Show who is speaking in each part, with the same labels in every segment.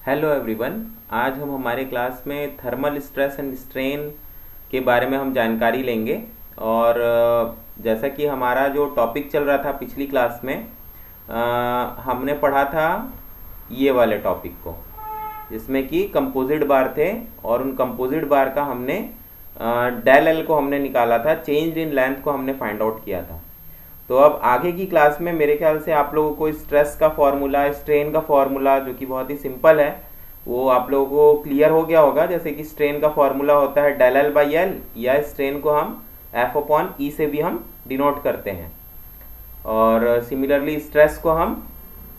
Speaker 1: Hello everyone. आज हम हमारे क्लास में थर्मल स्ट्रेस एंड स्ट्रेन के बारे में हम जानकारी लेंगे। और जैसा कि हमारा जो टॉपिक चल रहा था पिछली क्लास में, हमने पढ़ा था ये वाले टॉपिक को, जिसमें कि कंपोजिट बार थे और उन कंपोजिट बार का हमने डेल एल को हमने निकाला था, चेंज इन लेंथ को हमने फाइंड आउट किया था। तो अब आगे की क्लास में मेरे ख्याल से आप लोगों को स्ट्रेस का फॉर्मूला, स्ट्रेन का फॉर्मूला, जो कि बहुत ही सिंपल है, वो आप लोगों को क्लियर हो गया होगा। जैसे कि स्ट्रेन का फॉर्मूला होता है डेल एल बाई एल, या स्ट्रेन को हम एफ अपॉन ई से भी हम डिनोट करते हैं, और सिमिलरली स्ट्रेस को हम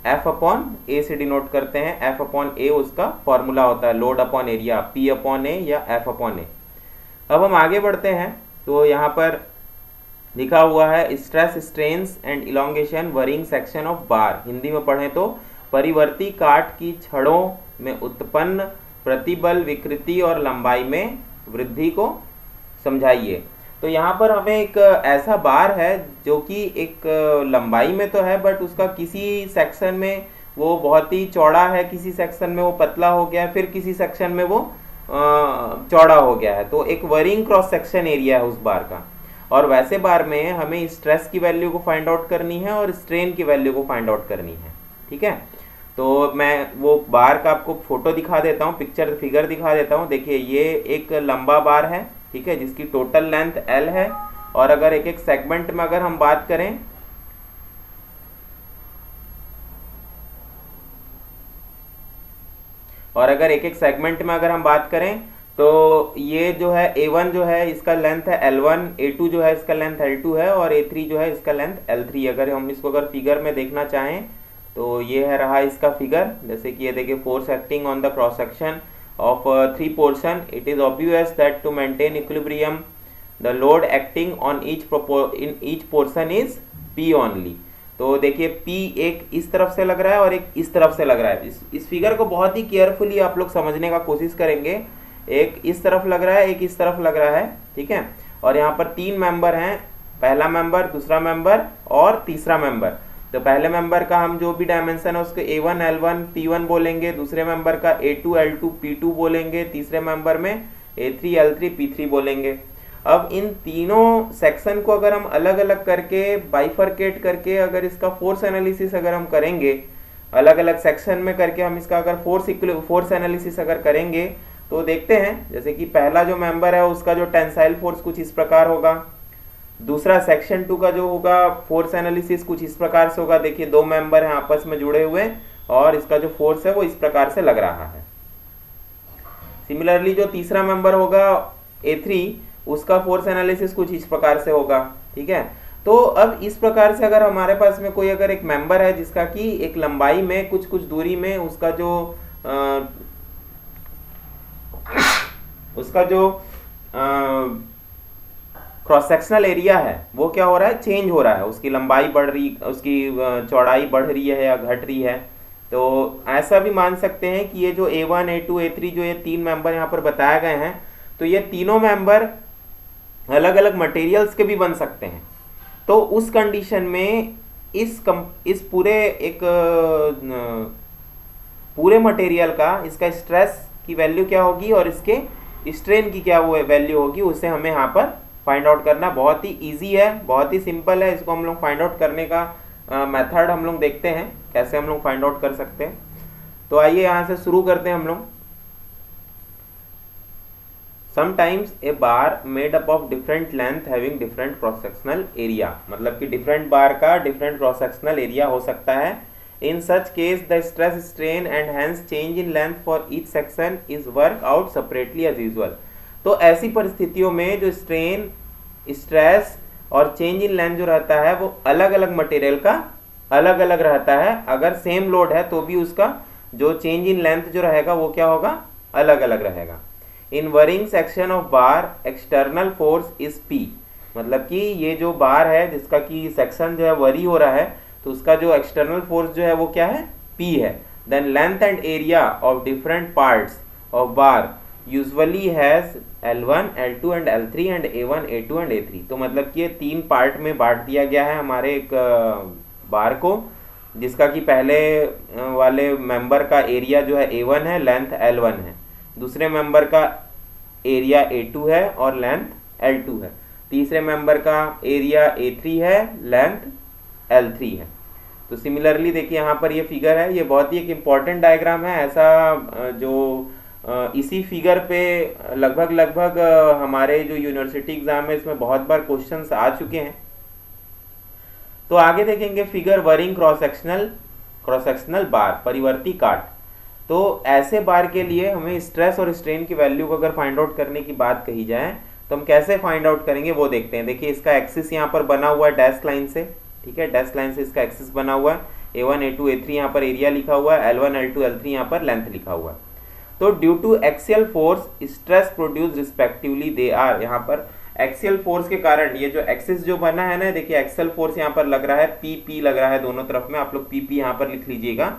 Speaker 1: एफ अपॉन ए से डिनोट करते हैं। एफ अपॉन ए उसका फॉर्मूला होता है load upon area, P upon A या एफ अपॉन ए। अब हम आगे बढ़ते हैं, तो यहाँ पर लिखा हुआ है stress strains and elongation worrying section of बार। हिंदी में पढ़ें तो परिवर्ती काट की छड़ों में उत्पन्न प्रतिबल विकृति और लंबाई में वृद्धि को समझाइए। तो यहाँ पर हमें एक ऐसा बार है जो कि एक लंबाई में तो है, बट उसका किसी सेक्शन में वो बहुत ही चौड़ा है, किसी सेक्शन में वो पतला हो गया है, फिर किसी सेक्शन में वो चौड़ा हो गया है। तो एक वरिंग क्रॉस सेक्शन एरिया है उस बार का। और वैसे बार में हमें स्ट्रेस की वैल्यू को फाइंड आउट करनी है और स्ट्रेन की वैल्यू को फाइंड आउट करनी है। ठीक है, तो मैं वो बार का आपको फोटो दिखा देता हूँ, पिक्चर फिगर दिखा देता हूँ। देखिए, ये एक लंबा बार है, ठीक है, जिसकी टोटल लेंथ एल है। और अगर एक एक सेगमेंट में अगर हम बात करें, तो ये जो है A1 जो है इसका लेंथ है L1, A2 जो है इसका लेंथ L2 है, और A3 जो है इसका लेंथ L3। अगर हम इसको अगर फिगर में देखना चाहें तो ये है रहा इसका फिगर। जैसे कि ये देखिए, force acting on the cross section of 3 portion, it is obvious that to maintain equilibrium the load acting on each portion is P only. तो देखिए, P एक इस तरफ से लग रहा है और एक इस तरफ से लग रहा है। इस फिगर को बहुत ही केयरफुली आप लोग समझने का कोशिश करेंगे। एक इस तरफ लग रहा है, एक इस तरफ लग रहा है, ठीक है। और यहाँ पर 3 मेंबर हैं, पहला मेंबर, दूसरा मेंबर और तीसरा मेंबर। तो पहले मेंबर का हम जो भी डायमेंशन है उसको A1 L1 P1 बोलेंगे, दूसरे मेंबर का A2 L2 P2 बोलेंगे, तीसरे मेंबर में A3 L3 P3 बोलेंगे। अब इन तीनों सेक्शन को अगर हम अलग अलग करके बाइफरकेट करके अगर इसका फोर्स एनालिसिस अगर हम करेंगे, अलग अलग सेक्शन में करके हम इसका अगर फोर्स एनालिसिस अगर करेंगे, तो देखते हैं जैसे कि पहला जो मेंबर है उसका जो टेंसाइल फोर्स कुछ इस प्रकार होगा, दूसरा सेक्शन 2 का जो होगा फोर्स एनालिसिस कुछ इस प्रकार से होगा। देखिए, 2 मेंबर हैं आपस में जुड़े हुए और इसका जो फोर्स है वो इस प्रकार से लग रहा है। सिमिलरली जो तीसरा मेंबर होगा A3, उसका फोर्स एनालिसिस कुछ इस प्रकार से होगा। ठीक है, तो अब इस प्रकार से अगर हमारे पास में कोई अगर एक मेंबर है जिसका कि एक लंबाई में कुछ कुछ दूरी में उसका जो क्रॉस सेक्शनल एरिया है वो क्या हो रहा है, चेंज हो रहा है, उसकी लंबाई बढ़ रही, उसकी चौड़ाई बढ़ रही है या घट रही है। तो ऐसा भी मान सकते हैं कि ये जो A1 A2 A3 जो ये 3 मेंबर यहाँ पर बताए गए हैं, तो ये तीनों मेंबर अलग अलग मटेरियल्स के भी बन सकते हैं। तो उस कंडीशन में इस पूरे मटेरियल का इसका स्ट्रेस की वैल्यू क्या होगी और इसके स्ट्रेन की क्या वो वैल्यू होगी, उसे हमें यहाँ पर फाइंड आउट करना बहुत ही इजी है, बहुत ही सिंपल है। इसको हम लोग फाइंड आउट करने का मेथड हम लोग देखते हैं कैसे हम लोग फाइंड आउट कर सकते हैं। तो आइए यहाँ से शुरू करते हैं हम लोग। Sometimes a bar made up of different length having different cross sectional area, मतलब कि डिफरेंट बार का डिफरेंट क्रॉस सेक्शनल एरिया हो सकता है। In such case, the stress strain and hence change in length for each section is worked out separately as usual। तो ऐसी परिस्थितियों में जो स्ट्रेन, स्ट्रेस और चेंज इन लेंथ जो रहता है वो अलग अलग मटेरियल का अलग अलग रहता है। अगर सेम लोड है तो भी उसका जो चेंज इन लेंथ जो रहेगा वो क्या होगा, अलग अलग रहेगा। In varying section of bar external force is P, मतलब कि ये जो बार है जिसका कि सेक्शन जो है वरी हो रहा है, तो उसका जो एक्सटर्नल फोर्स जो है वो क्या है, P है। Then length and area of different parts of bar usually has L1 L2 and L3 and A1 A2 and A3। तो मतलब कि ये 3 पार्ट में बांट दिया गया है हमारे एक बार को, जिसका कि पहले वाले मेंबर का एरिया जो है A1 है, लेंथ L1 है, दूसरे मेंबर का एरिया A2 है और लेंथ L2 है, तीसरे मेंबर का एरिया A3 है, लेंथ L3 है। तो सिमिलरली देखिए यहाँ पर ये फिगर है, ये बहुत ही एक इम्पॉर्टेंट डायग्राम है। ऐसा जो इसी फिगर पे लगभग हमारे जो यूनिवर्सिटी एग्जाम है इसमें बहुत बार क्वेश्चंस आ चुके हैं। तो आगे देखेंगे फिगर वरिंग क्रॉस सेक्शनल बार, परिवर्ती काट। तो ऐसे बार के लिए हमें स्ट्रेस और स्ट्रेन की वैल्यू को अगर फाइंड आउट करने की बात कही जाए तो हम कैसे फाइंड आउट करेंगे वो देखते हैं। देखिए इसका एक्सिस यहाँ पर बना हुआ है डैश लाइन से, ठीक है, डैश लाइन से इसका एक्सिस बना हुआ है। A1 A2 A3 यहाँ पर एरिया लिखा हुआ है, L1 L2 L3 यहाँ पर लेंथ लिखा हुआ है। तो due to axial force stress produce respectively they are, यहाँ पर एक्सियल फोर्स के कारण ये जो एक्सिस जो बना है ना, देखिए एक्सियल फोर्स यहाँ पर लग रहा है, PP लग रहा है दोनों तरफ में, आप लोग PP यहाँ पर लिख लीजिएगा।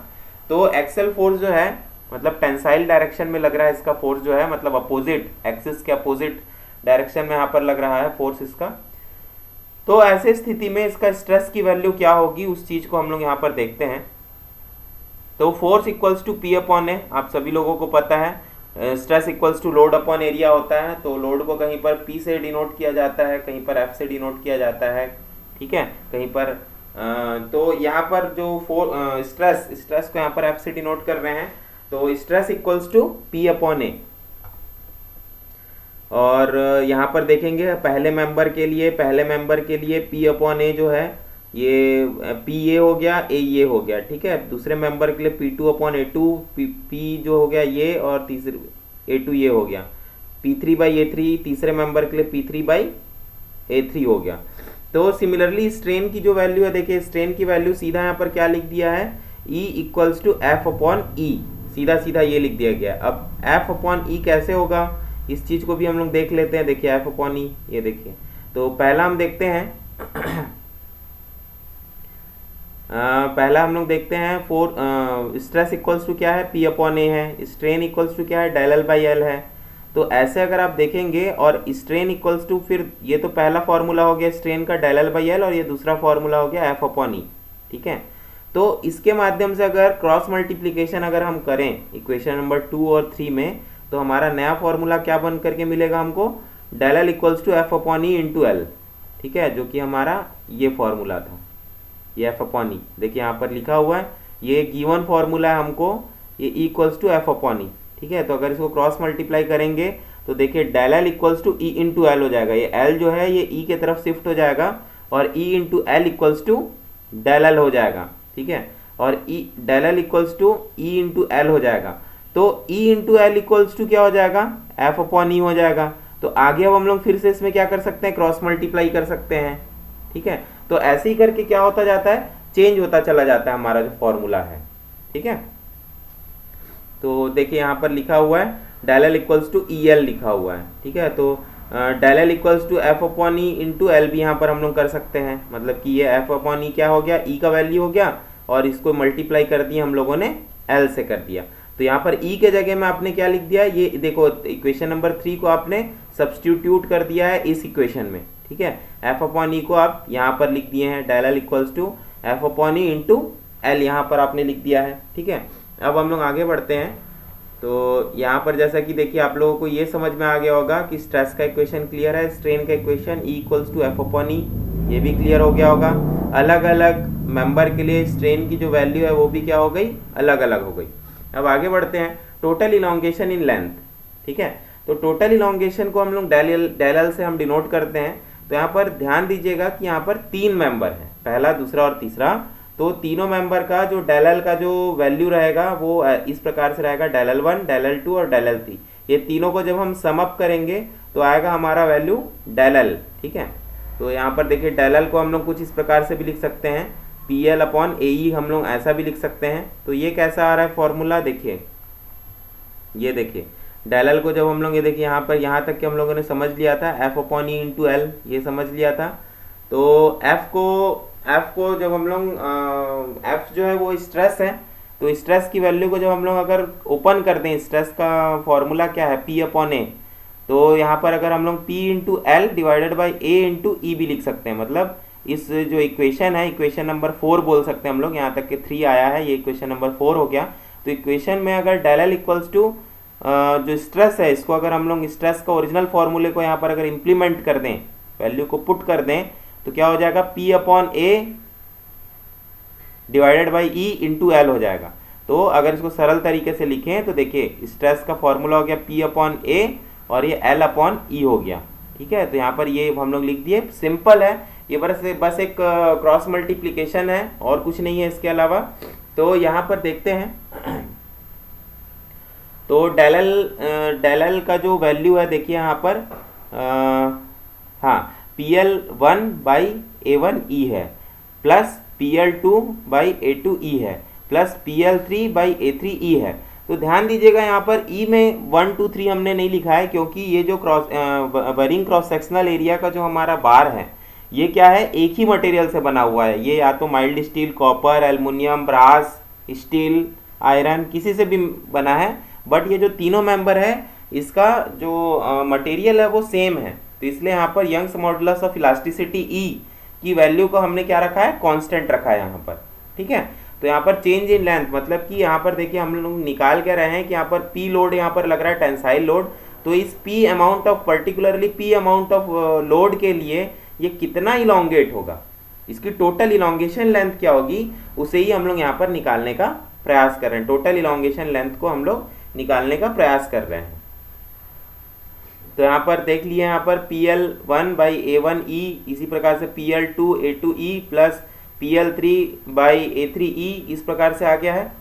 Speaker 1: तो एक्सियल फोर्स जो है मतलब टेंसाइल डायरेक्शन में लग रहा है इसका फोर्स जो है, मतलब अपोजिट एक्सिस के अपोजिट डायरेक्शन में यहाँ पर लग रहा है फोर्स इसका। तो ऐसे स्थिति में इसका स्ट्रेस की वैल्यू क्या होगी उस चीज को हम लोग यहाँ पर देखते हैं। तो force equals to P upon A, आप सभी लोगों को पता है stress equals to load upon area होता है। तो लोड को कहीं पर P से डिनोट किया जाता है, कहीं पर F से डिनोट किया जाता है, ठीक है, कहीं पर तो यहाँ पर जो स्ट्रेस को यहाँ पर F से डिनोट कर रहे हैं। तो stress equals to P upon A, और यहाँ पर देखेंगे पहले मेंबर के लिए P अपॉन ए जो है ये PA हो गया, AE हो गया, ठीक है। दूसरे मेंबर के लिए P2 अपॉन A2, P जो हो गया ये, और तीसरे A2 ये हो गया, P3 बाई A3 तीसरे मेंबर के लिए P3 बाई A3 हो गया। तो सिमिलरली स्ट्रेन की जो वैल्यू है, देखिए स्ट्रेन की वैल्यू सीधा यहाँ पर क्या लिख दिया है, E equals to F upon E, सीधा ये लिख दिया गया। अब F अपॉन E कैसे होगा इस चीज को भी हम लोग देख लेते हैं। देखिए F अपॉन E, ये देखिए, तो पहला हम देखते हैं पहला हम लोग देखते हैं फोर स्ट्रेस इक्वल्स टू क्या है, P अपॉन ए है, स्ट्रेन इक्वल्स टू क्या है, डेल एल बाई एल है। तो ऐसे अगर आप देखेंगे, और स्ट्रेन इक्वल्स टू, फिर ये तो पहला फॉर्मूला हो गया स्ट्रेन का डेल एल बाई एल, और ये दूसरा फॉर्मूला हो गया F अपॉन ई, ठीक है। तो इसके माध्यम से अगर क्रॉस मल्टीप्लीकेशन अगर हम करें इक्वेशन नंबर 2 और 3 में, तो हमारा नया फॉर्मूला क्या बन करके मिलेगा हमको, del L equals to F upon E into L, ठीक है, जो कि हमारा ये फॉर्मूला था, ये F अपॉन ई। देखिए यहाँ पर लिखा हुआ है, ये गिवन फॉर्मूला है हमको, ये E equals to F upon E, ठीक है। तो अगर इसको क्रॉस मल्टीप्लाई करेंगे तो देखिए del L equals to E into L हो जाएगा, ये L जो है ये E के तरफ शिफ्ट हो जाएगा, और E into L equals to del L हो जाएगा, ठीक है, और E del L equals to E into L हो जाएगा। तो E into L equals to क्या हो जाएगा, F अपॉन ई हो जाएगा। तो आगे अब हम लोग फिर से इसमें क्या कर सकते हैं, क्रॉस मल्टीप्लाई कर सकते हैं, ठीक है। तो ऐसे ही करके क्या होता जाता है, चेंज होता चला जाता है हमारा जो फॉर्मूला है, ठीक है। तो देखिए यहाँ पर लिखा हुआ है del L equals to E L लिखा हुआ है, ठीक है। तो del L equals to F upon E into L भी यहाँ पर हम लोग कर सकते हैं, मतलब कि ये F अपॉन ई क्या हो गया, E का वैल्यू हो गया, और इसको मल्टीप्लाई कर दिया हम लोगों ने L से कर दिया। तो यहाँ पर E के जगह में आपने क्या लिख दिया, ये देखो इक्वेशन नंबर 3 को आपने सब्स्टिट्यूट कर दिया है इस इक्वेशन में, ठीक है। F अपॉन ई को आप यहाँ पर लिख दिए हैं del L equals to F upon E into L, यहाँ पर आपने लिख दिया है, ठीक है। अब हम लोग आगे बढ़ते हैं। तो यहाँ पर जैसा कि देखिए आप लोगों को ये समझ में आ गया होगा कि स्ट्रेस का इक्वेशन क्लियर है, स्ट्रेन का equation E equals to F upon E, ये भी क्लियर हो गया होगा। अलग अलग मेंबर के लिए स्ट्रेन की जो वैल्यू है वो भी क्या हो गई, अलग अलग हो गई। अब आगे बढ़ते हैं, टोटल इलॉन्गेशन इन लेंथ, ठीक है। तो टोटल इलॉन्गेशन को हम लोग डेल एल से हम डिनोट करते हैं। तो यहाँ पर ध्यान दीजिएगा कि यहाँ पर 3 मेंबर हैं, पहला, दूसरा और तीसरा। तो तीनों मेंबर का जो डेल एल का जो वैल्यू रहेगा वो इस प्रकार से रहेगा, डेल एल 1, डेल एल 2 और डेल एल 3। ये तीनों को जब हम सम अप करेंगे तो आएगा हमारा वैल्यू डेल एल, ठीक है। तो यहाँ पर देखिए डेल एल को हम लोग कुछ इस प्रकार से भी लिख सकते हैं, पी एल अपॉन ए ई, हम लोग ऐसा भी लिख सकते हैं। तो ये कैसा आ रहा है फॉर्मूला, देखिए ये देखिए डेल एल को जब हम लोग, ये देखिए यहाँ पर, यहाँ तक कि हम लोगों ने समझ लिया था F upon E into L, ये समझ लिया था। तो F को जब हम लोग F जो है वो स्ट्रेस है, तो स्ट्रेस की वैल्यू को जब हम लोग अगर ओपन कर दें, स्ट्रेस का फॉर्मूला क्या है, P अपॉन ए, तो यहाँ पर अगर हम लोग P into L divided by A into E भी लिख सकते हैं, मतलब इस जो इक्वेशन है, इक्वेशन नंबर 4 बोल सकते हैं हम लोग, यहाँ तक के 3 आया है, ये इक्वेशन नंबर 4 हो गया। तो इक्वेशन में अगर डेल एल इक्वल्स टू जो स्ट्रेस है, इसको अगर हम लोग स्ट्रेस का ओरिजिनल फॉर्मूले को यहाँ पर अगर इम्प्लीमेंट कर दें, वैल्यू को पुट कर दें, तो क्या हो जाएगा, P upon A divided by E into L हो जाएगा। तो अगर इसको सरल तरीके से लिखें तो देखिए स्ट्रेस का फॉर्मूला हो गया P अपॉन ए और ये L अपॉन ई हो गया। ठीक है, तो यहाँ पर ये हम लोग लिख दिए, सिंपल है ये, बस एक क्रॉस मल्टीप्लिकेशन है और कुछ नहीं है इसके अलावा। तो यहाँ पर देखते हैं, तो डेल एल का जो वैल्यू है देखिए यहाँ पर हाँ PL1 बाई A1 E है, plus PL2 by A2 E है, plus PL3 by A3 E है। तो ध्यान दीजिएगा यहाँ पर E में 1 2 3 हमने नहीं लिखा है, क्योंकि ये जो वरिंग क्रॉस सेक्शनल एरिया का जो हमारा बार है, ये क्या है, एक ही मटेरियल से बना हुआ है। ये या तो mild steel, copper, aluminium, brass, steel, iron, किसी से भी बना है, बट ये जो तीनों मेंबर है इसका जो मटेरियल है वो सेम है। तो इसलिए यहाँ पर Young's modulus of elasticity E की वैल्यू को हमने क्या रखा है, कांस्टेंट रखा है यहाँ पर। ठीक है, तो यहाँ पर चेंज इन लेंथ मतलब कि यहाँ पर देखिए हम लोग निकाल क्या रहे हैं कि यहाँ पर P लोड यहाँ पर लग रहा है, टेंसाइल लोड। तो इस P amount of particularly P amount of load के लिए ये कितना इलोंगेट होगा, इसकी टोटल इलोंगेशन लेंथ क्या होगी, उसे ही हम लोग यहाँ पर निकालने का प्रयास कर रहे हैं। टोटल इलोंगेशन लेंथ को हम लोग निकालने का प्रयास कर रहे हैं। तो यहाँ पर देख लिए, यहाँ पर PL1 बाई A1E, इसी प्रकार से PL2 A2E plus PL3 by A3E, इस प्रकार से आ गया है।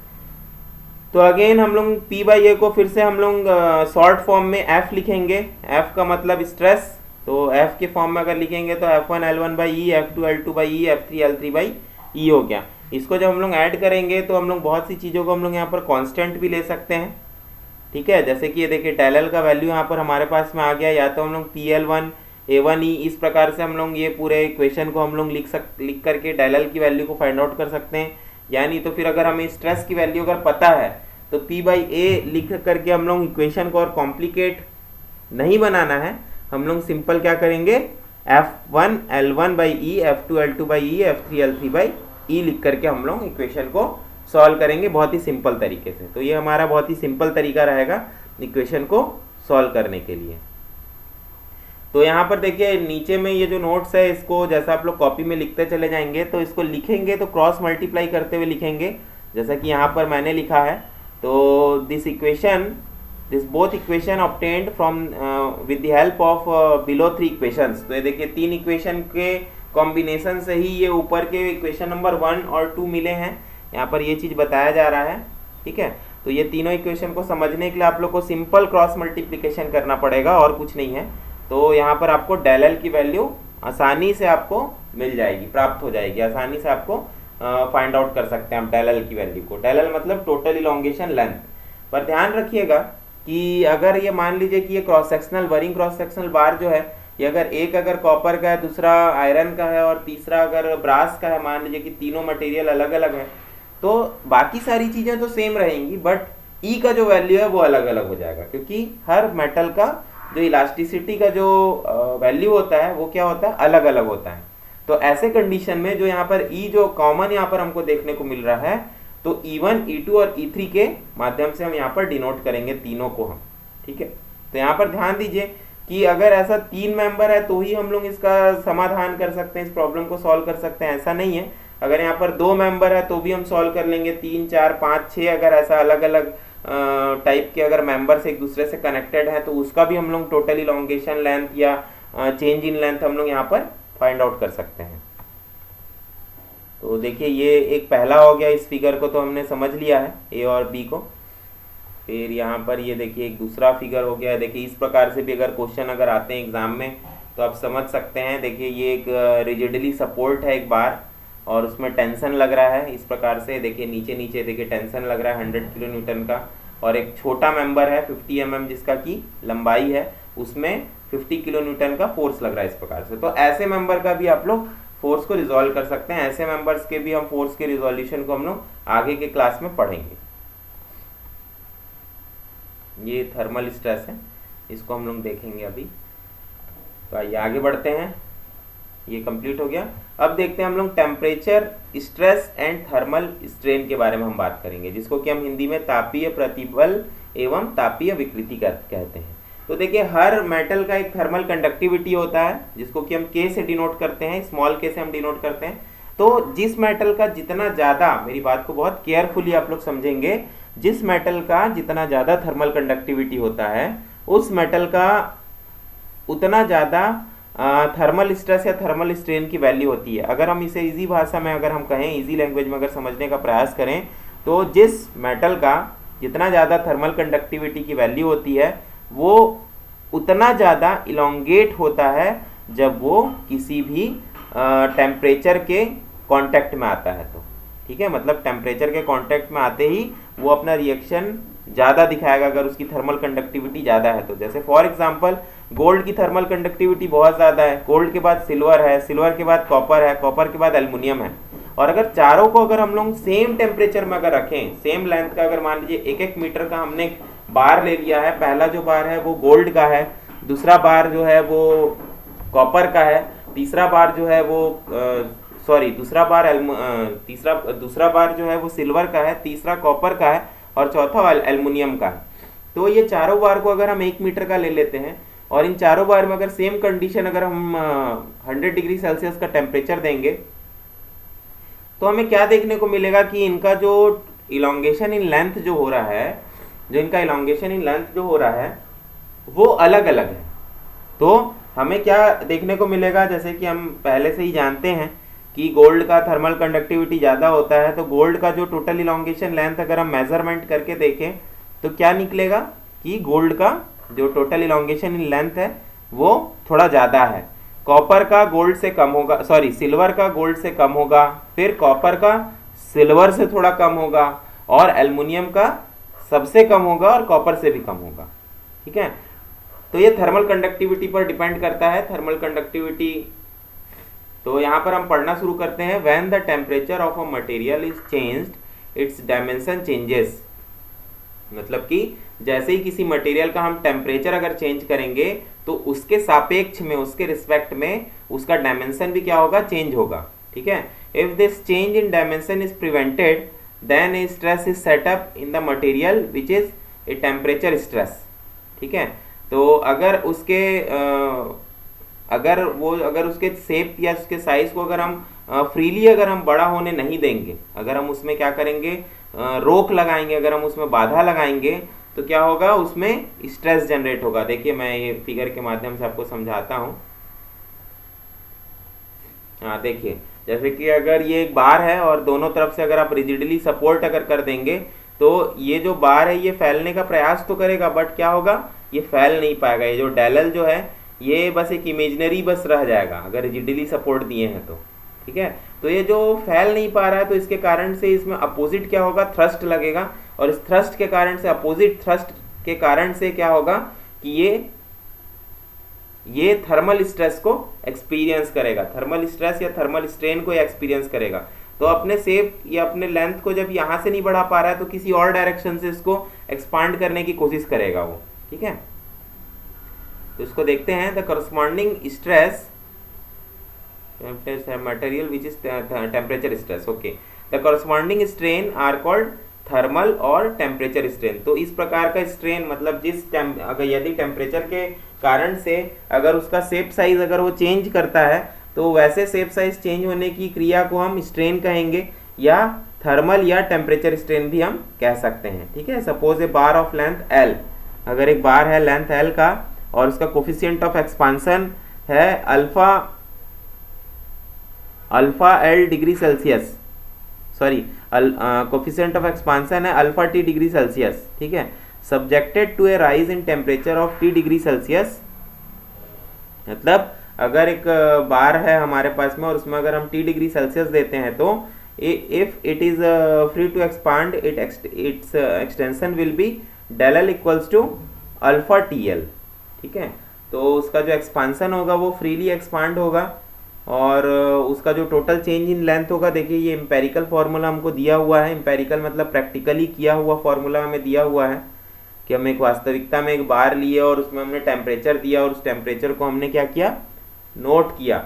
Speaker 1: तो अगेन हम लोग P बाई ए को फिर से हम लोग शॉर्ट फॉर्म में F लिखेंगे, F का मतलब स्ट्रेस। तो F के फॉर्म में अगर लिखेंगे तो F1 L1 by E, F2 L2 by E, F3 L3 by E हो गया। इसको जब हम लोग ऐड करेंगे तो हम लोग बहुत सी चीज़ों को हम लोग यहाँ पर कांस्टेंट भी ले सकते हैं। ठीक है, जैसे कि ये देखिए डेल एल का वैल्यू यहाँ पर हमारे पास में आ गया, या तो हम लोग PL1 A1E, इस प्रकार से हम लोग ये पूरे इक्वेशन को हम लोग लिख करके डेल एल की वैल्यू को फाइंड आउट कर सकते हैं। यानी तो फिर अगर हमें स्ट्रेस की वैल्यू अगर पता है तो P बाई ए लिख करके हम लोग इक्वेशन को और कॉम्प्लिकेट नहीं बनाना है, हम लोग सिंपल क्या करेंगे, F1 L1 by E, F2 L2 by E, F3 L3 by E लिख करके हम लोग इक्वेशन को सॉल्व करेंगे बहुत ही सिंपल तरीके से। तो ये हमारा बहुत ही सिंपल तरीका रहेगा इक्वेशन को सॉल्व करने के लिए। तो यहाँ पर देखिए नीचे में ये जो नोट्स है, इसको जैसा आप लोग कॉपी में लिखते चले जाएंगे, तो इसको लिखेंगे तो क्रॉस मल्टीप्लाई करते हुए लिखेंगे, जैसा कि यहाँ पर मैंने लिखा है। तो this both equation obtained from with the help of below 3 equations. तो ये देखिए 3 इक्वेशन के कॉम्बिनेशन से ही ये ऊपर के इक्वेशन नंबर 1 और 2 मिले हैं, यहाँ पर ये चीज़ बताया जा रहा है। ठीक है, तो ये तीनों इक्वेशन को समझने के लिए आप लोग को सिंपल क्रॉस मल्टीप्लिकेशन करना पड़ेगा और कुछ नहीं है। तो यहाँ पर आपको डेल एल की वैल्यू आसानी से आपको मिल जाएगी, प्राप्त हो जाएगी, आसानी से आपको फाइंड आउट कर सकते हैं आप डेल एल की वैल्यू को। डेल एल मतलब टोटल इलोंगेशन लेंथ। पर ध्यान रखिएगा कि अगर ये मान लीजिए कि ये cross sectional varying cross sectional bar जो है, ये अगर एक अगर कॉपर का है, दूसरा आयरन का है और तीसरा अगर ब्रास का है, मान लीजिए कि तीनों मटेरियल अलग अलग है, तो बाकी सारी चीज़ें तो सेम रहेंगी, बट ई का जो वैल्यू है वो अलग अलग हो जाएगा, क्योंकि हर मेटल का जो इलास्टिसिटी का जो वैल्यू होता है वो क्या होता है, अलग अलग होता है। तो ऐसे कंडीशन में जो यहाँ पर ई जो कॉमन यहाँ पर हमको देखने को मिल रहा है, तो E1, E2 और E3 के माध्यम से हम यहाँ पर डिनोट करेंगे तीनों को हम। ठीक है, तो यहाँ पर ध्यान दीजिए कि अगर ऐसा 3 मेंबर है तो ही हम लोग इसका समाधान कर सकते हैं, इस प्रॉब्लम को सॉल्व कर सकते हैं, ऐसा नहीं है। अगर यहाँ पर 2 मेंबर है तो भी हम सॉल्व कर लेंगे, 3 4 5 6 अगर ऐसा अलग अलग टाइप के अगर मेंबर्स एक दूसरे से कनेक्टेड है तो उसका भी हम लोग टोटल इलोंगेशन लेंथ या चेंज इन लेंथ हम लोग यहाँ पर फाइंड आउट कर सकते हैं। तो देखिए ये एक पहला हो गया, इस फिगर को तो हमने समझ लिया है ए और बी को। फिर यहाँ पर ये देखिए एक दूसरा फिगर हो गया है। देखिए इस प्रकार से भी अगर क्वेश्चन अगर आते हैं एग्जाम में तो आप समझ सकते हैं। देखिए ये एक रिजिडली सपोर्ट है एक बार और उसमें टेंशन लग रहा है इस प्रकार से। देखिए नीचे नीचे देखिए टेंशन लग रहा है 100 किलो न्यूटन का, और एक छोटा मेंबर है 50 mm जिसका की लंबाई है, उसमें 50 किलो न्यूटन का फोर्स लग रहा है इस प्रकार से। तो ऐसे मेंबर का भी आप लोग फोर्स को रिजॉल्व कर सकते हैं। ऐसे मेंबर्स के भी हम फोर्स के रिजोल्यूशन को हम लोग आगे के क्लास में पढ़ेंगे। ये थर्मल स्ट्रेस है, इसको हम लोग देखेंगे अभी। तो आइए आगे बढ़ते हैं। ये कंप्लीट हो गया। अब देखते हैं हम लोग temperature stress and thermal strain के बारे में हम बात करेंगे, जिसको कि हम हिंदी में तापीय प्रतिबल एवं तापीय विकृति कहते हैं। तो देखिए हर मेटल का एक थर्मल कंडक्टिविटी होता है, जिसको कि हम के से डिनोट करते हैं, स्मॉल के से हम डिनोट करते हैं। तो जिस मेटल का जितना ज़्यादा, मेरी बात को बहुत केयरफुली आप लोग समझेंगे, जिस मेटल का जितना ज़्यादा थर्मल कंडक्टिविटी होता है उस मेटल का उतना ज़्यादा थर्मल स्ट्रेस या थर्मल स्ट्रेन की वैल्यू होती है। अगर हम इसे इजी भाषा में अगर हम कहें, इजी लैंग्वेज में अगर समझने का प्रयास करें, तो जिस मेटल का जितना ज़्यादा थर्मल कंडक्टिविटी की वैल्यू होती है वो उतना ज़्यादा इलोंगेट होता है जब वो किसी भी टेम्परेचर के कांटेक्ट में आता है। तो ठीक है, मतलब टेम्परेचर के कांटेक्ट में आते ही वो अपना रिएक्शन ज़्यादा दिखाएगा अगर उसकी थर्मल कंडक्टिविटी ज़्यादा है तो। जैसे फॉर एग्जांपल गोल्ड की थर्मल कंडक्टिविटी बहुत ज़्यादा है, गोल्ड के बाद सिल्वर है, सिल्वर के बाद कॉपर है, कॉपर के बाद एल्युमिनियम है। और अगर चारों को अगर हम लोग सेम टेम्परेचर में अगर रखें, सेम लेंथ का, अगर मान लीजिए 1-1 मीटर का हमने बार ले लिया है, पहला जो बार है वो गोल्ड का है, दूसरा बार जो है वो कॉपर का है, तीसरा बार जो है वो दूसरा बार जो है वो सिल्वर का है, तीसरा कॉपर का है और चौथा एल्युमिनियम का है। तो ये चारों बार को अगर हम 1 मीटर का ले लेते हैं और इन चारों बार में अगर सेम कंडीशन अगर हम 100 डिग्री सेल्सियस का टेम्परेचर देंगे तो हमें क्या देखने को मिलेगा कि इनका जो इलोंगेशन इन लेंथ जो हो रहा है, वो अलग अलग है। तो हमें क्या देखने को मिलेगा, जैसे कि हम पहले से ही जानते हैं कि गोल्ड का थर्मल कंडक्टिविटी ज़्यादा होता है, तो गोल्ड का जो टोटल इलोंगेशन लेंथ अगर हम मेजरमेंट करके देखें तो क्या निकलेगा कि गोल्ड का जो टोटल इलोंगेशन इन लेंथ है वो थोड़ा ज़्यादा है। कॉपर का गोल्ड से कम होगा, सिल्वर का गोल्ड से कम होगा, फिर कॉपर का सिल्वर से थोड़ा कम होगा और एल्युमिनियम का सबसे कम होगा और कॉपर से भी कम होगा। ठीक है, तो ये थर्मल कंडक्टिविटी पर डिपेंड करता है। थर्मल कंडक्टिविटी, तो यहाँ पर हम पढ़ना शुरू करते हैं। When the temperature of a material is changed it's dimension changes, मतलब कि जैसे ही किसी मटेरियल का हम टेम्परेचर अगर चेंज करेंगे तो उसके सापेक्ष में, उसके रिस्पेक्ट में उसका डायमेंशन भी क्या होगा, चेंज होगा। ठीक है, if this change in dimension is prevented then a stress is set up in the material which is a temperature stress. ठीक है, तो अगर उसके शेप या उसके साइज को अगर हम फ्रीली अगर हम बड़ा होने नहीं देंगे, अगर हम उसमें क्या करेंगे, रोक लगाएंगे, अगर हम उसमें बाधा लगाएंगे तो क्या होगा, उसमें स्ट्रेस जनरेट होगा। देखिए मैं ये फिगर के माध्यम से आपको समझाता हूँ। हाँ देखिए, जैसे कि अगर ये एक बार है और दोनों तरफ से अगर आप रिजिडली सपोर्ट अगर कर देंगे तो ये जो बार है ये फैलने का प्रयास तो करेगा बट क्या होगा, ये फैल नहीं पाएगा। ये जो डेलल जो है ये बस एक इमेजिनरी बस रह जाएगा अगर रिजिडली सपोर्ट दिए हैं तो। ठीक है, तो ये जो फैल नहीं पा रहा है तो इसके कारण से इसमें अपोजिट क्या होगा, थ्रस्ट लगेगा और इस थ्रस्ट के कारण से, अपोजिट थ्रस्ट के कारण से क्या होगा कि ये थर्मल स्ट्रेस को एक्सपीरियंस करेगा, थर्मल स्ट्रेस या थर्मल स्ट्रेन को एक्सपीरियंस करेगा। तो अपने शेप या अपने लेंथ को जब यहाँ से नहीं बढ़ा पा रहा है तो किसी और डायरेक्शन से इसको एक्सपांड करने की कोशिश करेगा वो। ठीक है, तो इसको देखते हैं। The corresponding stress material which is temperature stress. Okay, the corresponding strain are called thermal और टेम्परेचर स्ट्रेन। तो इस प्रकार का स्ट्रेन मतलब अगर यदि टेम्परेचर के कारण से अगर उसका शेप साइज अगर वो चेंज करता है तो वैसे शेप साइज चेंज होने की क्रिया को हम स्ट्रेन कहेंगे या थर्मल या टेम्परेचर स्ट्रेन भी हम कह सकते हैं। ठीक है, suppose a bar of length L, अगर एक बार है लेंथ एल का और उसका कोफिशिएंट ऑफ एक्सपांसन है alpha L degree Celsius, coefficient of expansion है अल्फा टी डिग्री सेल्सियस। ठीक है, subjected to a rise in temperature of T degree Celsius, मतलब अगर एक बार है हमारे पास में और उसमें अगर हम टी डिग्री सेल्सियस देते हैं तो if it is free to expand its extension will be del L equals to alpha T L. ठीक है, तो उसका जो एक्सपांसन होगा वो फ्रीली एक्सपांड होगा और उसका जो टोटल चेंज इन लेंथ होगा, देखिए ये एम्पेरिकल फार्मूला हमको दिया हुआ है, एम्पेरिकल मतलब प्रैक्टिकली किया हुआ फार्मूला हमें दिया हुआ है कि हम एक वास्तविकता में एक बार लिए और उसमें हमने टेम्परेचर दिया और उस टेम्परेचर को हमने क्या किया, नोट किया।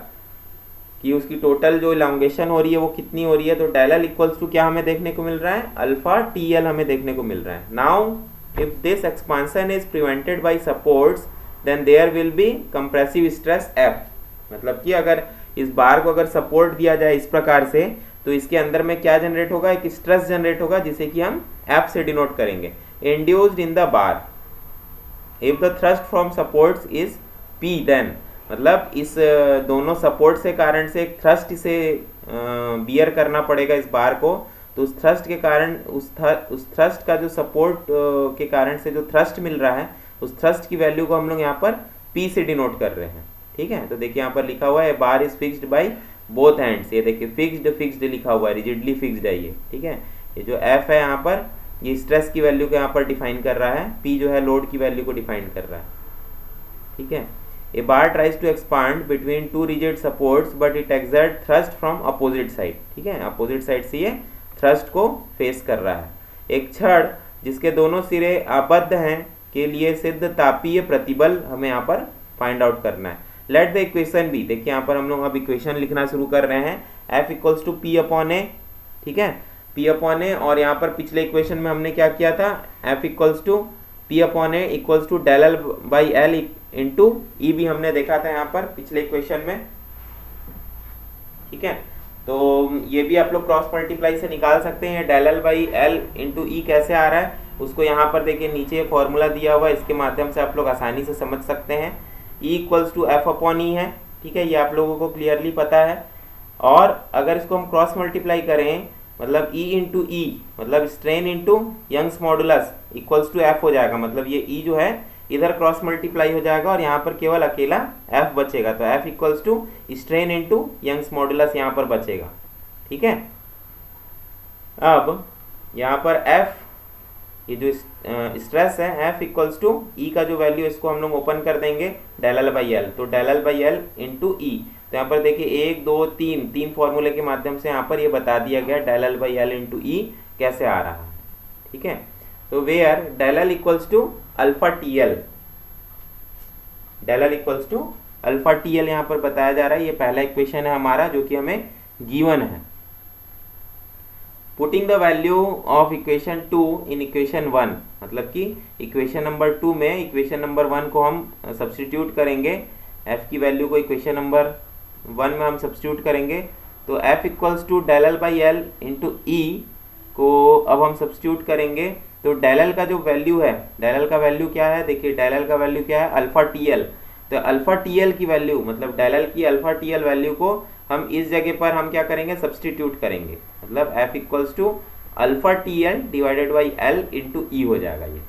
Speaker 1: कि उसकी टोटल जो इलांगेशन हो रही है वो कितनी हो रही है। तो डेल एल इक्वल्स टू क्या हमें देखने को मिल रहा है, अल्फा टी एल हमें देखने को मिल रहा है। Now if this expansion is prevented by supports then there will be compressive stress F. मतलब कि अगर इस बार को अगर सपोर्ट दिया जाए इस प्रकार से तो इसके अंदर में क्या जनरेट होगा, एक स्ट्रेस जनरेट होगा जिसे कि हम एफ से डिनोट करेंगे। Induced in the bar if the thrust from supports is P then, मतलब इस दोनों सपोर्ट से कारण से एक थ्रस्ट इसे बियर करना पड़ेगा इस बार को। तो उस थ्रस्ट के कारण उस थ्रस्ट का जो सपोर्ट के कारण से जो थ्रस्ट मिल रहा है उस थ्रस्ट की वैल्यू को हम लोग यहाँ पर P से डिनोट कर रहे हैं। ठीक है, तो देखिए यहाँ पर लिखा हुआ है bar is fixed by both hands. ये देखिए फिक्स्ड लिखा हुआ है, रिजिडली फिक्स्ड है ये। ठीक है, ये जो F है यहाँ पर ये स्ट्रेस की वैल्यू को यहाँ पर डिफाइन कर रहा है, P जो है लोड की वैल्यू को डिफाइन कर रहा है। ठीक है, a bar tries to expand between two rigid supports but it exert thrust from opposite side. ठीक है, अपोजिट साइड से ये थ्रस्ट को फेस कर रहा है। एक छड़ जिसके दोनों सिरे आबद्ध हैं के लिए सिद्ध तापीय प्रतिबल हमें यहाँ पर फाइंड आउट करना है। लेट द इक्वेशन बी, देखिए यहाँ पर हम लोग अब इक्वेशन लिखना शुरू कर रहे हैं। F equals to P upon A. ठीक है, P अपॉन ए, और यहाँ पर पिछले इक्वेशन में हमने क्या किया था, F equals to P upon A equals to del L by L into E भी हमने देखा था यहाँ पर पिछले इक्वेशन में। ठीक है, तो ये भी आप लोग क्रॉस मल्टीप्लाई से निकाल सकते हैं। Del L by L into E कैसे आ रहा है उसको यहाँ पर देखिए नीचे फॉर्मूला दिया हुआ है, इसके माध्यम से आप लोग आसानी से समझ सकते हैं। E equals to F upon E है। ठीक है, ये आप लोगों को क्लियरली पता है। और अगर इसको हम क्रॉस मल्टीप्लाई करें मतलब E इंटू ई मतलब strain into Young's modulus equals to F हो जाएगा। मतलब ये E जो है इधर क्रॉस मल्टीप्लाई हो जाएगा और यहाँ पर केवल अकेला F बचेगा। तो F equals to strain into Young's modulus यहाँ पर बचेगा। ठीक है, अब यहाँ पर F ये जो स्ट्रेस है F इक्वल्स टू ई का जो वैल्यू इसको हम लोग ओपन कर देंगे डेल एल बाई एल। तो del L by L into E, तो यहाँ पर देखिए 1 2 3 फॉर्मूले के माध्यम से यहाँ पर ये बता दिया गया del L by L into E कैसे आ रहा है। ठीक है, तो where del L equals to alpha T L, del L equals to alpha T L यहाँ पर बताया जा रहा है। ये पहला इक्वेशन है हमारा जो कि हमें गिवन है। Putting the value of equation 2 in equation 1, मतलब कि इक्वेशन नंबर 2 में इक्वेशन नंबर 1 को हम सब्स्टिट्यूट करेंगे। f की वैल्यू को इक्वेशन नंबर 1 में हम सब्स्टिट्यूट करेंगे। तो f equals to del L by L into E को अब हम सब्स्टिट्यूट करेंगे। तो डेल एल का जो वैल्यू है, डेल एल का वैल्यू क्या है, देखिए डेल एल का वैल्यू क्या है, अल्फा टी एल। तो अल्फा टी एल की वैल्यू मतलब डेल एल की अल्फा टी एल वैल्यू को हम इस जगह पर हम क्या करेंगे, सब्स्टिट्यूट करेंगे। मतलब f equals to alpha T L divided by L into E हो जाएगा ये।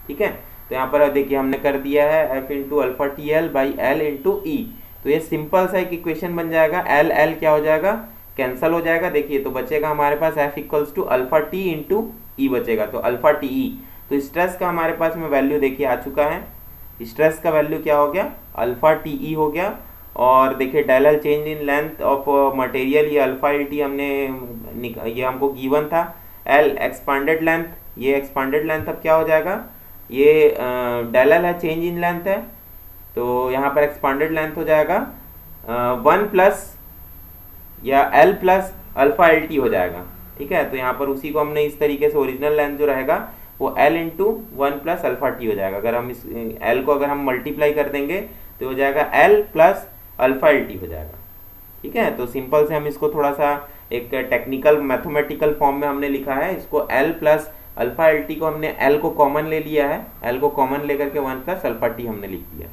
Speaker 1: ठीक है, तो यहाँ पर देखिए हमने कर दिया है f into alpha T L by L into E. तो ये सिंपल सा एक इक्वेशन बन जाएगा। एल एल क्या हो जाएगा, कैंसल हो जाएगा। देखिए तो बचेगा हमारे पास f equals to alpha T into E बचेगा, तो अल्फा टी ई। तो स्ट्रेस का हमारे पास में वैल्यू देखिए आ चुका है। स्ट्रेस का वैल्यू क्या हो गया, अल्फा टी ई हो गया। और देखिए del L change in length of material, ये अल्फा एल टी हमने ये हमको गिवन था। एल एक्सपांडेड लेंथ, ये एक्सपांडेड लेंथ अब क्या हो जाएगा, ये डेल एल है चेंज इन लेंथ है, तो यहाँ पर एक्सपांडेड लेंथ हो जाएगा 1 प्लस या L plus alpha L T हो जाएगा। ठीक है, तो यहाँ पर उसी को हमने इस तरीके से ओरिजिनल लेंथ जो रहेगा वो L into 1 plus alpha T हो जाएगा। अगर हम इस एल को अगर हम मल्टीप्लाई कर देंगे तो हो जाएगा L plus alpha L T हो जाएगा। ठीक है, तो सिंपल से हम इसको थोड़ा सा एक टेक्निकल मैथमेटिकल फॉर्म में हमने लिखा है। इसको L plus alpha L T को हमने एल को कॉमन ले लिया है, एल को कॉमन लेकर के 1 प्लस अल्फा टी हमने लिख दिया।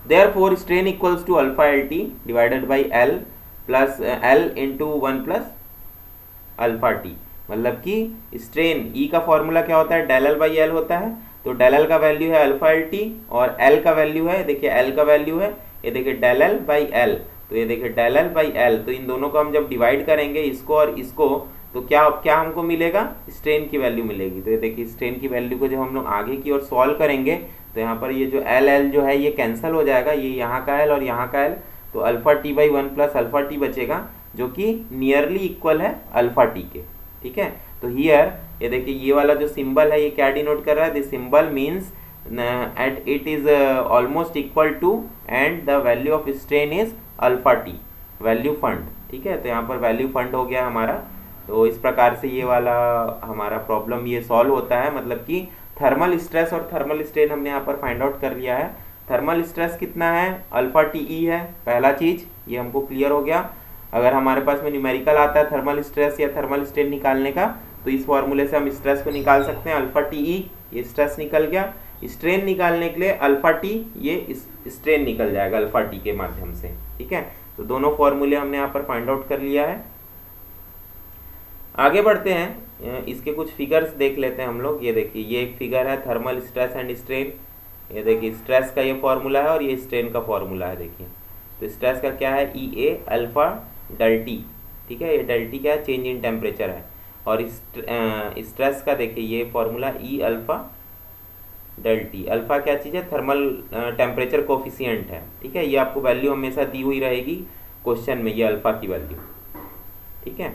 Speaker 1: Therefore strain equals to alpha L T divided by L plus L into 1 plus alpha T. मतलब कि स्ट्रेन ई का फॉर्मूला क्या होता है, डेल एल बाई एल होता है। तो डेल एल का वैल्यू है अल्फा एल टी और एल का वैल्यू है, देखिए एल का वैल्यू है ये देखिए डेल एल बाई एल। तो ये देखिए डेल एल बाई एल, तो इन दोनों को हम जब डिवाइड करेंगे इसको और इसको, तो क्या क्या हमको मिलेगा, स्ट्रेन की वैल्यू मिलेगी। तो ये देखिए स्ट्रेन की वैल्यू को जब हम लोग आगे की ओर सॉल्व करेंगे तो यहाँ पर ये जो एल एल जो है ये कैंसिल हो जाएगा, ये यहाँ का एल और यहाँ का एल। तो alpha T by 1 plus alpha T बचेगा जो कि नियरली इक्वल है अल्फा टी के। ठीक है, तो हियर ये देखिए ये वाला जो सिंबल है ये क्या डिनोट कर रहा है, this symbol means at it is almost equal to and the value of strain is alpha T, value fund. ठीक है, तो यहाँ पर वैल्यू फंड हो गया हमारा। तो इस प्रकार से ये वाला हमारा प्रॉब्लम ये सॉल्व होता है, मतलब कि थर्मल स्ट्रेस और थर्मल स्ट्रेन हमने यहाँ पर फाइंड आउट कर लिया है। थर्मल स्ट्रेस कितना है, अल्फा टी ई है, पहला चीज ये हमको क्लियर हो गया। अगर हमारे पास में न्यूमेरिकल आता है थर्मल स्ट्रेस या थर्मल स्ट्रेन निकालने का, तो इस फॉर्मूले से हम स्ट्रेस को निकाल सकते हैं, अल्फा टी ई, ये स्ट्रेस निकल गया। स्ट्रेन निकालने के लिए अल्फा टी, ये स्ट्रेन निकल जाएगा अल्फा टी के माध्यम से। ठीक है, तो दोनों फॉर्मूले हमने यहाँ पर फाइंड आउट कर लिया है। आगे बढ़ते हैं, इसके कुछ फिगर्स देख लेते हैं हम लोग। ये देखिए, ये एक फिगर है थर्मल स्ट्रेस एंड स्ट्रेन। ये देखिए स्ट्रेस का ये फॉर्मूला है और ये स्ट्रेन का फॉर्मूला है। देखिए तो स्ट्रेस का क्या है, ई ए अल्फा डेल टी। ठीक है, ये डेल टी क्या है, चेंज इन टेम्परेचर है। और स्ट्रेस का देखिए ये फॉर्मूला ई अल्फा डेल टी। अल्फा क्या चीज़ है, थर्मल टेम्परेचर कोफिशिएंट है। ठीक है, ये आपको वैल्यू हमेशा दी हुई रहेगी क्वेश्चन में, ये अल्फा की वैल्यू। ठीक है,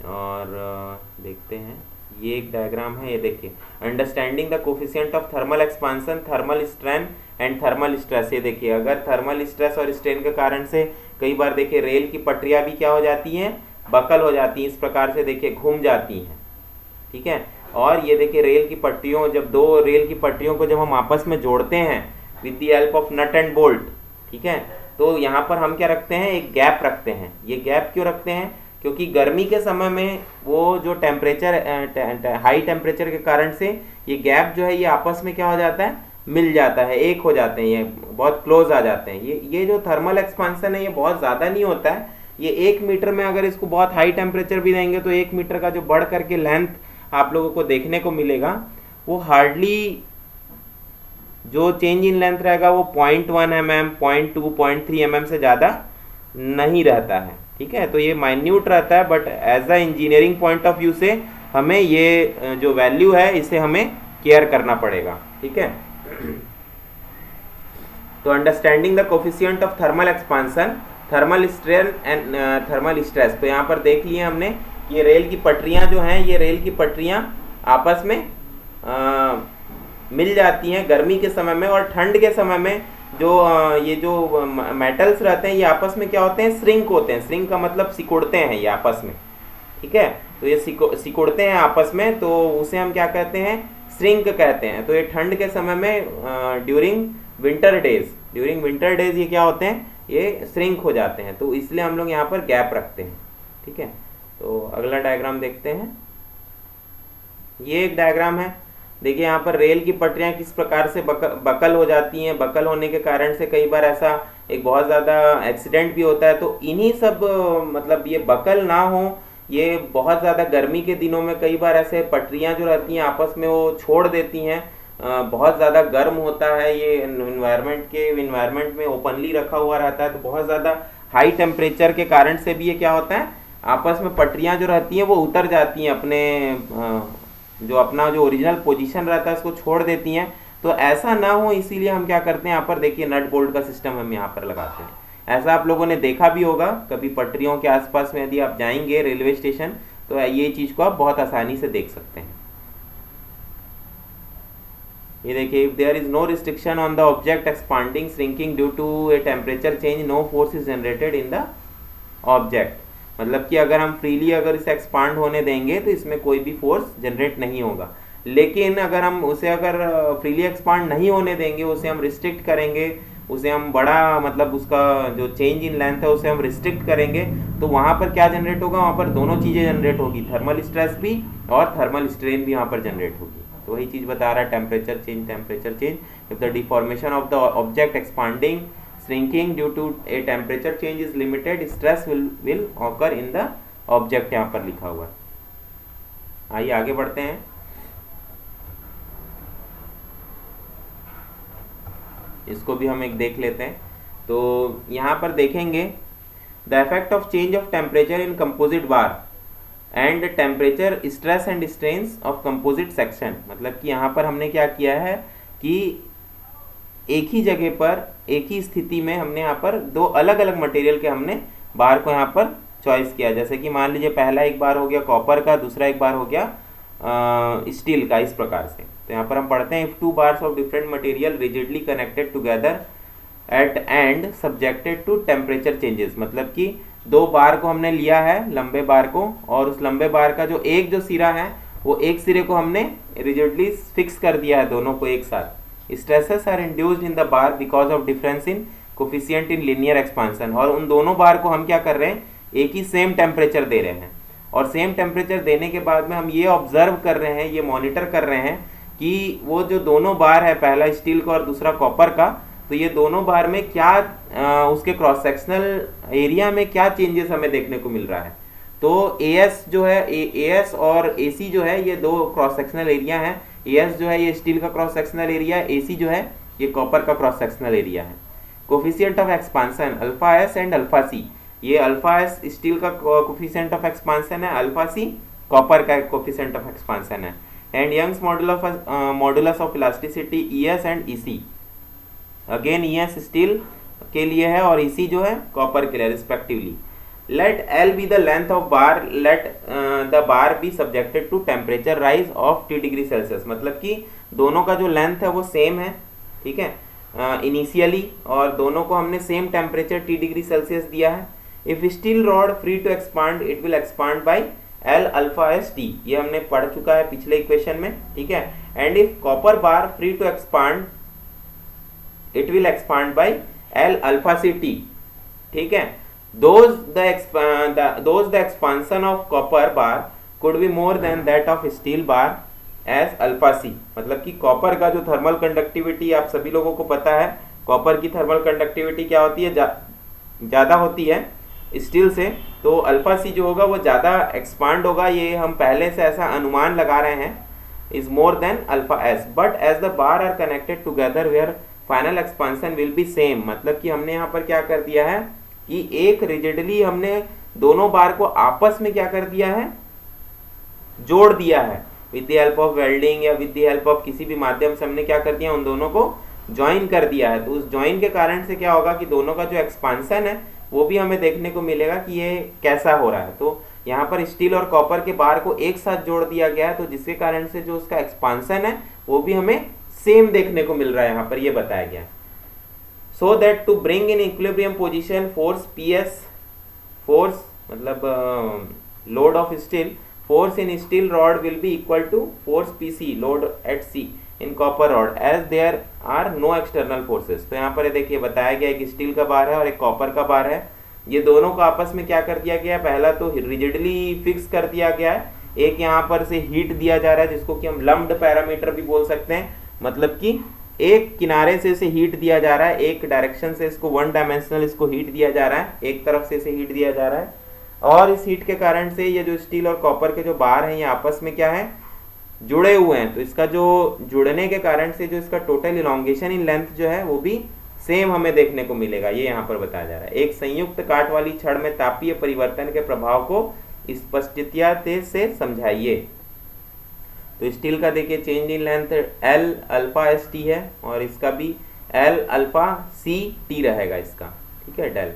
Speaker 1: और देखते हैं, ये एक डायग्राम है। ये देखिए, understanding the coefficient of thermal expansion, thermal strain and thermal stress. ये देखिए, अगर थर्मल स्ट्रेस और स्ट्रेन के कारण से कई बार देखिए रेल की पटरियां भी क्या हो जाती हैं, बकल हो जाती हैं, इस प्रकार से देखिए घूम जाती हैं। ठीक है, और ये देखिए रेल की पटरियों, जब दो रेल की पटरियों को जब हम आपस में जोड़ते हैं with the help of nut and bolt, ठीक है, तो यहाँ पर हम क्या रखते हैं, एक गैप रखते हैं। ये गैप क्यों रखते हैं, क्योंकि गर्मी के समय में वो जो टेम्परेचर हाई टेम्परेचर के कारण से ये गैप जो है ये आपस में क्या हो जाता है, मिल जाता है, एक हो जाते हैं, ये बहुत क्लोज आ जाते हैं। ये जो थर्मल एक्सपांसन है ये बहुत ज़्यादा नहीं होता है। ये 1 मीटर में अगर इसको बहुत हाई टेम्परेचर भी देंगे तो 1 मीटर का जो बढ़ करके लेंथ आप लोगों को देखने को मिलेगा, वो हार्डली जो चेंज इन लेंथ रहेगा वो 0.1 mm, 0.2, 0.3 mm से ज़्यादा नहीं रहता है। ठीक है, तो ये माइन्यूट रहता है, but as a engineering point of view से हमें ये जो वैल्यू है इसे हमें केयर करना पड़ेगा। ठीक है, तो understanding the coefficient of thermal expansion, thermal strain and thermal stress. तो यहाँ पर देख लिए हमने कि ये रेल की पटरियाँ जो हैं, ये रेल की पटरियाँ आपस में मिल जाती हैं गर्मी के समय में, और ठंड के समय में जो ये जो मेटल्स रहते हैं ये आपस में क्या होते हैं, श्रिंक होते हैं। श्रिंक का मतलब सिकुड़ते हैं ये आपस में। ठीक है, तो ये सिकुड़ते हैं आपस में, तो उसे हम क्या कहते हैं, श्रिंक कहते हैं। तो ये ठंड के समय में ड्यूरिंग विंटर डेज ये क्या होते हैं, ये श्रिंक हो जाते हैं। तो इसलिए हम लोग यहाँ पर गैप रखते हैं। ठीक है, तो अगला डायग्राम देखते हैं। ये एक डायग्राम है, देखिए यहाँ पर रेल की पटरियाँ किस प्रकार से बकल हो जाती हैं। बकल होने के कारण से कई बार ऐसा एक बहुत ज़्यादा एक्सीडेंट भी होता है। तो इन्हीं सब मतलब ये बकल ना हो, ये बहुत ज़्यादा गर्मी के दिनों में कई बार ऐसे पटरियाँ जो रहती हैं आपस में वो छोड़ देती हैं। बहुत ज़्यादा गर्म होता है ये इन्वायरमेंट में ओपनली रखा हुआ रहता है, तो बहुत ज़्यादा हाई टेम्परेचर के कारण से भी ये क्या होता है, आपस में पटरियाँ जो रहती हैं वो उतर जाती हैं, अपने जो अपना जो ओरिजिनल पोजीशन रहता है उसको छोड़ देती हैं। तो ऐसा ना हो इसीलिए हम क्या करते हैं, यहाँ पर देखिए नट बोल्ट का सिस्टम हम यहाँ पर लगाते हैं। ऐसा आप लोगों ने देखा भी होगा कभी पटरियों के आसपास में यदि आप जाएंगे रेलवे स्टेशन, तो ये चीज़ को आप बहुत आसानी से देख सकते हैं। ये देखिए, if there is no restriction on the object expanding shrinking due to a temperature change, no force is generated in the object. मतलब कि अगर हम फ्रीली अगर इसे एक्सपांड होने देंगे तो इसमें कोई भी फोर्स जनरेट नहीं होगा। लेकिन अगर हम उसे अगर फ्रीली एक्सपांड नहीं होने देंगे, उसे हम रिस्ट्रिक्ट करेंगे, उसे हम बड़ा मतलब उसका जो चेंज इन लेंथ है उसे हम रिस्ट्रिक्ट करेंगे, तो वहाँ पर क्या जनरेट होगा, वहाँ पर दोनों चीज़ें जनरेट होगी, थर्मल स्ट्रेस भी और थर्मल स्ट्रेन भी यहाँ पर जनरेट होगी। तो वही चीज़ बता रहा है, temperature change if the deformation of the object expanding shrinking due to a temperature change is limited, stress will occur in the object, यहाँ पर लिखा हुआ है। आइए आगे बढ़ते हैं। इसको भी हम एक देख लेते हैं। तो यहाँ पर देखेंगे the effect of change of temperature in composite bar and temperature stress and strains of composite section. मतलब कि यहाँ पर हमने क्या किया है कि एक ही जगह पर एक ही स्थिति में हमने यहाँ पर दो अलग अलग मटेरियल के हमने बार को यहाँ पर चॉइस किया। जैसे कि मान लीजिए पहला एक बार हो गया कॉपर का, दूसरा एक बार हो गया स्टील का, इस प्रकार से। तो यहाँ पर हम पढ़ते हैं, if two bars of different material rigidly connected together at end subjected to temperature changes, मतलब कि दो बार को हमने लिया है, लंबे बार को, और उस लंबे बार का जो सिरा है वो एक सिरे को हमने रिजिडली फिक्स कर दिया है, दोनों को एक साथ। Stresses are induced in the bar because of difference in coefficient in linear expansion, और उन दोनों बार को हम क्या कर रहे हैं, एक ही सेम टेम्परेचर दे रहे हैं, और सेम टेम्परेचर देने के बाद में हम ये ऑब्जर्व कर रहे हैं, ये मॉनिटर कर रहे हैं कि वो जो दोनों बार है, पहला स्टील का और दूसरा कॉपर का, तो ये दोनों बार में क्या उसके क्रॉस सेक्शनल एरिया में क्या चेंजेस हमें देखने को मिल रहा है। तो एएस जो है, एएस और एसी जो है, ये दो क्रॉस सेक्शनल एरिया है। एएस जो है ये स्टील का क्रॉस सेक्शनल एरिया है, एसी जो है ये कॉपर का क्रॉस सेक्शनल एरिया है। Coefficient of expansion alpha S and alpha C, ये अल्फा एस स्टील का कोफिशिएंट ऑफ एक्सपांसन है, अल्फा सी कॉपर का कोफिशिएंट ऑफ एक्सपांसन है। And Young's modulus of elasticity ES and EC, again ES steel के लिए है और EC जो है कॉपर के लिए respectively. Let L be the length of bar, let the bar be subjected to temperature rise of T degree Celsius, मतलब कि दोनों का जो लेंथ है वो सेम है, ठीक है, इनिशियली, और दोनों को हमने same temperature T degree Celsius दिया है। If steel rod free to expand it will expand by L alpha S T, ये हमने पढ़ चुका है पिछले इक्वेशन में, ठीक है। And if copper bar free to expand it will expand by L alpha C T, ठीक है। those the expansion of copper bar could be more than that of steel bar as alpha c, मतलब कि copper का जो thermal conductivity आप सभी लोगों को पता है, कॉपर की थर्मल कंडक्टिविटी क्या होती है, ज़्यादा होती है स्टील से, तो अल्फा सी जो होगा वो ज़्यादा एक्सपांड होगा, ये हम पहले से ऐसा अनुमान लगा रहे हैं, is more than alpha S, but as the bar are connected together where final expansion will be same, मतलब कि हमने यहाँ पर क्या कर दिया है कि एक रिजिडली हमने दोनों बार को आपस में क्या कर दिया है, जोड़ दिया है, with the help of welding या विद द हेल्प ऑफ किसी भी माध्यम से हमने क्या कर दिया, उन दोनों को ज्वाइन कर दिया है। तो उस ज्वाइन के कारण से क्या होगा कि दोनों का जो एक्सपांसन है वो भी हमें देखने को मिलेगा कि ये कैसा हो रहा है। तो यहाँ पर स्टील और कॉपर के बार को एक साथ जोड़ दिया गया है, तो जिसके कारण से जो उसका एक्सपांसन है वो भी हमें सेम देखने को मिल रहा है, यहाँ पर ये बताया गया है। So that to bring in equilibrium position force PS, force मतलब load of steel, force in steel rod will be equal to force PC load at C in copper rod as there are no external forces। तो यहाँ पर देखिए बताया गया है कि steel का बार है और एक कॉपर का बार है, ये दोनों को आपस में क्या कर दिया गया है, पहला तो रिजिडली फिक्स कर दिया गया है, एक यहाँ पर से हीट दिया जा रहा है जिसको कि हम लम्प्ड पैरामीटर भी बोल सकते हैं, मतलब कि एक किनारे से इसे हीट दिया जा रहा है, एक डायरेक्शन से इसको वन डायमेंशनल इसको हीट दिया जा रहा है, एक तरफ से इसे हीट दिया जा रहा है, और इस हीट के कारण से ये जो स्टील और कॉपर के जो बार हैं ये आपस में क्या है, जुड़े हुए हैं। तो इसका जो जुड़ने के कारण से जो इसका टोटल इलोंगेशन इन लेंथ जो है वो भी सेम हमें देखने को मिलेगा, ये यहाँ पर बताया जा रहा है। एक संयुक्त काट वाली छड़ में तापीय परिवर्तन के प्रभाव को स्पष्टता से समझाइए। तो स्टील का देखिए change in length L alpha S T है और इसका भी L अल्फा सी टी रहेगा इसका, ठीक है, डेल,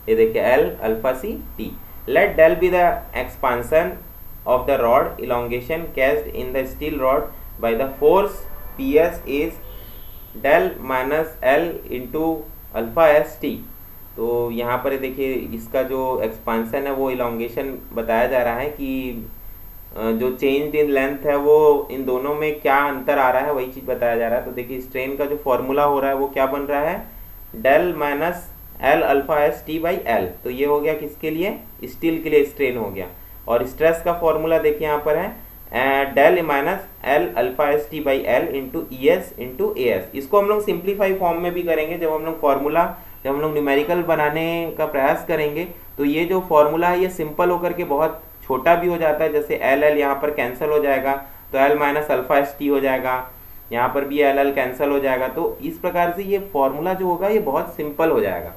Speaker 1: ये देखिए L alpha C T. Let del be the expansion of the rod elongation caused in the steel rod by the force PS is del minus L into alpha S T. तो यहाँ पर देखिए इसका जो expansion है वो elongation बताया जा रहा है कि जो चेंज इन लेंथ है वो इन दोनों में क्या अंतर आ रहा है वही चीज बताया जा रहा है। तो देखिए स्ट्रेन का जो फॉर्मूला हो रहा है वो क्या बन रहा है, del minus L alpha S T by L। तो ये हो गया किसके लिए, स्टील के लिए स्ट्रेन हो गया। और स्ट्रेस का फॉर्मूला देखिए यहाँ पर है del minus L alpha S T by L into E S into A S. इसको हम लोग सिंप्लीफाई फॉर्म में भी करेंगे, जब हम लोग फॉर्मूला जब हम लोग न्यूमेरिकल बनाने का प्रयास करेंगे तो ये जो फॉर्मूला है ये सिंपल होकर के बहुत छोटा भी हो जाता है, जैसे एल एल यहाँ पर कैंसिल हो जाएगा तो L minus alpha S T हो जाएगा, यहाँ पर भी एल एल कैंसिल हो जाएगा। तो इस प्रकार से ये फॉर्मूला जो होगा ये बहुत सिंपल हो जाएगा।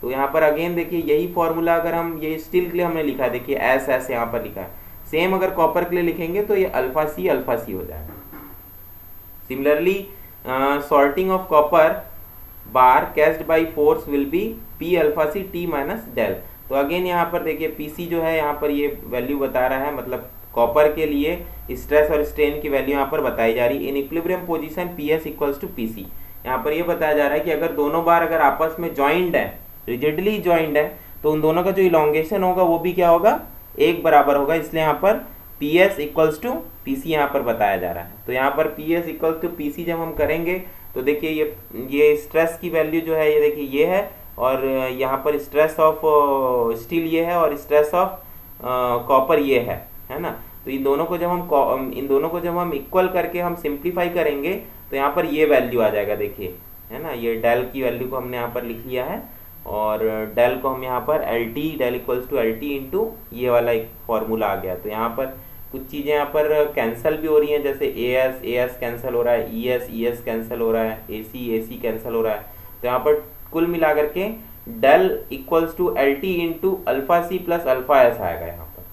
Speaker 1: तो यहाँ पर अगेन देखिए यही फॉर्मूला अगर हम ये स्टील के लिए हमने लिखा है, देखिए एस एस यहाँ पर लिखा है, सेम अगर कॉपर के लिए लिखेंगे तो ये अल्फा सी हो जाएगा। Similarly shortening of copper bar caused by force will be P alpha C T minus del. तो अगेन यहाँ पर देखिए पीसी जो है यहाँ पर ये वैल्यू बता रहा है, मतलब कॉपर के लिए स्ट्रेस और स्ट्रेन की वैल्यू यहाँ पर बताई जा रही है। In equilibrium position PS equals to PC, यहाँ पर ये बताया जा रहा है कि अगर दोनों बार अगर आपस में ज्वाइंट है, रिजिडली ज्वाइंट है, तो उन दोनों का जो इलोंगेशन होगा वो भी क्या होगा, एक बराबर होगा। इसलिए यहाँ पर P S equals to P C यहाँ पर बताया जा रहा है। तो यहाँ पर P S equals to P C जब हम करेंगे तो देखिए ये स्ट्रेस की वैल्यू जो है ये देखिए ये है, और यहाँ पर स्ट्रेस ऑफ स्टील ये है, और स्ट्रेस ऑफ कॉपर ये है ना। तो इन दोनों को जब हम इक्वल करके हम सिंप्लीफाई करेंगे तो यहाँ पर ये वैल्यू आ जाएगा, देखिए है ना। ये डेल की वैल्यू को हमने यहाँ पर लिख लिया है, और डेल को हम यहाँ पर L T, del equals to L T into ये वाला एक फॉर्मूला आ गया। तो यहाँ पर कुछ चीज़ें यहाँ पर कैंसिल भी हो रही हैं, जैसे ए एस कैंसिल हो रहा है, ई एस कैंसिल हो रहा है, ए सी कैंसिल हो रहा है। तो यहाँ पर कुल मिला करके del equals to L T into alpha C plus alpha S आएगा यहाँ पर,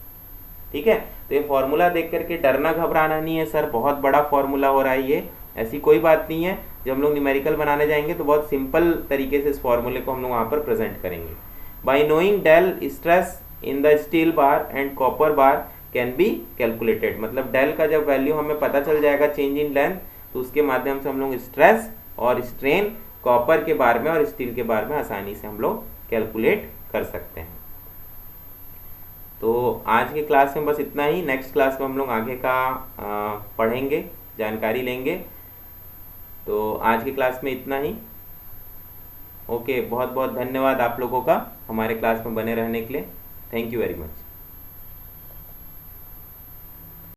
Speaker 1: ठीक है। तो ये फॉर्मूला देख करके डरना घबराना नहीं है, सर बहुत बड़ा फॉर्मूला हो रहा है ये, ऐसी कोई बात नहीं है। जब हम लोग न्यूमेरिकल बनाने जाएंगे तो बहुत सिंपल तरीके से इस फॉर्मूले को हम लोग वहाँ पर प्रेजेंट करेंगे। By knowing del stress in the steel bar and copper bar can be calculated, मतलब डेल का जब वैल्यू हमें पता चल जाएगा चेंज इन लेंथ, तो उसके माध्यम से हम लोग स्ट्रेस और स्ट्रेन कॉपर के बार में और स्टील के बार में आसानी से हम लोग कैलकुलेट कर सकते हैं। तो आज के क्लास में बस इतना ही। नेक्स्ट क्लास में हम लोग आगे का पढ़ेंगे, जानकारी लेंगे। तो आज की क्लास में इतना ही। ओके, बहुत बहुत धन्यवाद आप लोगों का हमारे क्लास में बने रहने के लिए। Thank you very much.